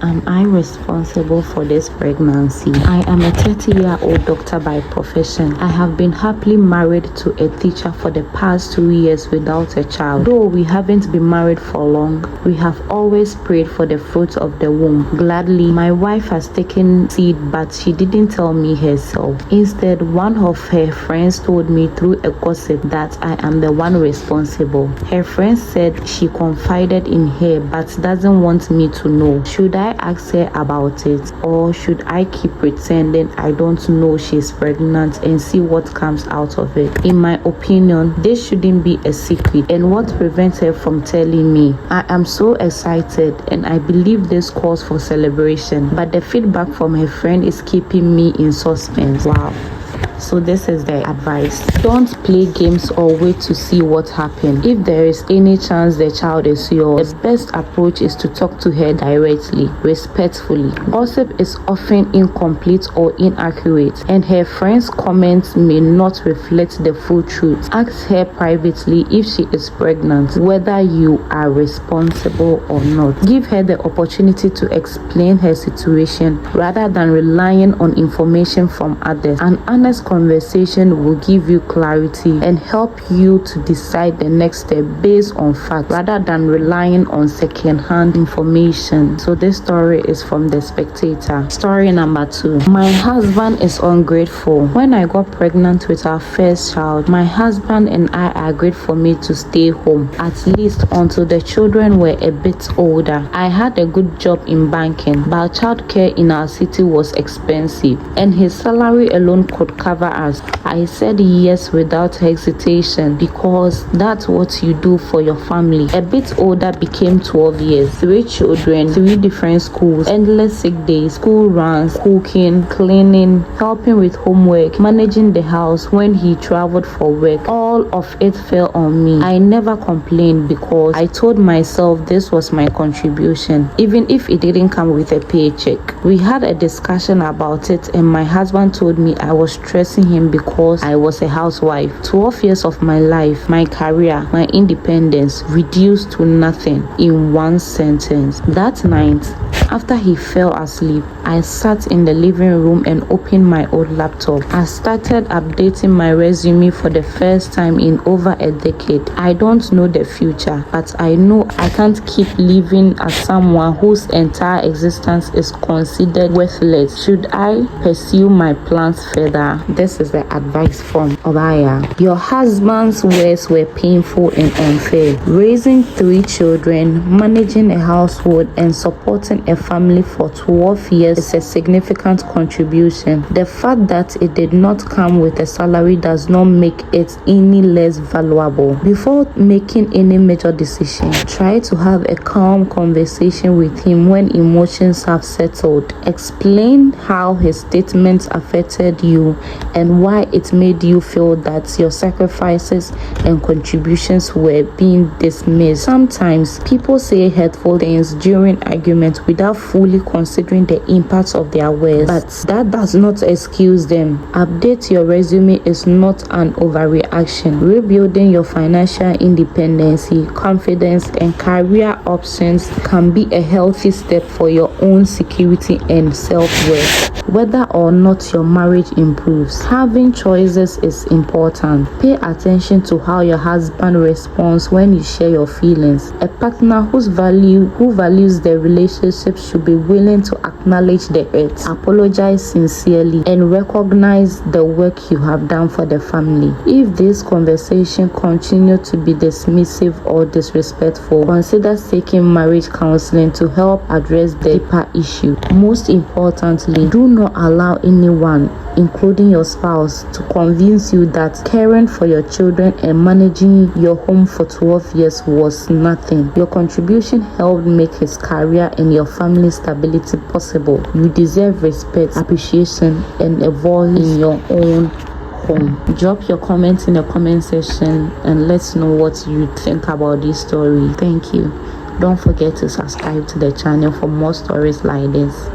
Am I responsible for this pregnancy? I am a 30-year-old doctor by profession. I have been happily married to a teacher for the past 2 years without a child. Though we haven't been married for long, we have always prayed for the fruit of the womb. Gladly, my wife has taken seed, but she didn't tell me herself. Instead, one of her friends told me through a gossip that I am the one responsible. Her friend said she confided in her but doesn't want me to know. Should I ask her about it, or should I keep pretending I don't know she's pregnant and see what comes out of it? In my opinion, this shouldn't be a secret, and what prevents her from telling me? I am so excited and I believe this calls for celebration, but the feedback from her friend is keeping me in suspense. Wow. So this is the advice. Don't play games or wait to see what happens. If there is any chance the child is yours, the best approach is to talk to her directly, respectfully. Gossip is often incomplete or inaccurate, and her friend's comments may not reflect the full truth. Ask her privately if she is pregnant, whether you are responsible or not. Give her the opportunity to explain her situation rather than relying on information from others. An honest conversation will give you clarity and help you to decide the next step based on facts rather than relying on second-hand information. So this story is from The Spectator. Story number 2. My husband is ungrateful. When I got pregnant with our first child, my husband and I agreed for me to stay home at least until the children were a bit older. I had a good job in banking, but childcare in our city was expensive and his salary alone could cover us. I said yes without hesitation because that's what you do for your family. A bit older became 12 years, 3 children, 3 different schools, endless sick days, school runs, cooking, cleaning, helping with homework, managing the house when he traveled for work. All of it fell on me. I never complained because I told myself this was my contribution, even if it didn't come with a paycheck. We had a discussion about it and my husband told me I was stressing him because I was a housewife. 12 years of my life, my career, my independence reduced to nothing in one sentence. That night, after he fell asleep, I sat in the living room and opened my old laptop. I started updating my resume for the first time in over a decade. I don't know the future, but I know I can't keep living as someone whose entire existence is considered worthless. Should I pursue my plans further? This is the advice from Obaya. Your husband's words were painful and unfair. Raising 3 children, managing a household, and supporting a family for 12 years is a significant contribution. The fact that it did not come with a salary does not make it any less valuable. Before making any major decision, try to have a calm conversation with him when emotions have settled. Explain how his statements affected you and why it made you feel that your sacrifices and contributions were being dismissed. Sometimes people say hurtful things during arguments without fully considering the impact of their words, but that does not excuse them. Update your resume is not an overreaction. Rebuilding your financial independence, confidence, and career options can be a healthy step for your own security and self-worth. Whether or not your marriage improves, having choices is important. Pay attention to how your husband responds when you share your feelings. A partner who values the relationship should be willing to acknowledge the hurt, apologize sincerely, and recognize the work you have done for the family. If this conversation continues to be dismissive or disrespectful, consider seeking marriage counseling to help address the deeper issue. Most importantly, do not allow anyone, including your spouse, to convince you that caring for your children and managing your home for 12 years was nothing. Your contribution helped make his career and your family stability possible. You deserve respect, appreciation, and a voice in your own home. Drop your comments in the comment section and let's know what you think about this story. Thank you. Don't forget to subscribe to the channel for more stories like this.